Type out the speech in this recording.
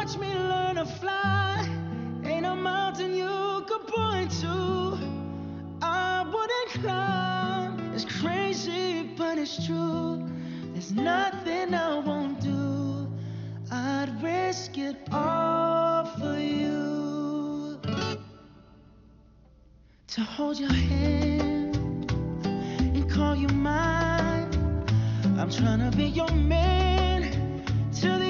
watch me learn to fly. Ain't a mountain you could point to I wouldn't climb. It's crazy, but it's true. There's nothing I won't do. I'd risk it all for you. To hold your hand and call you mine. I'm trying to be your man till the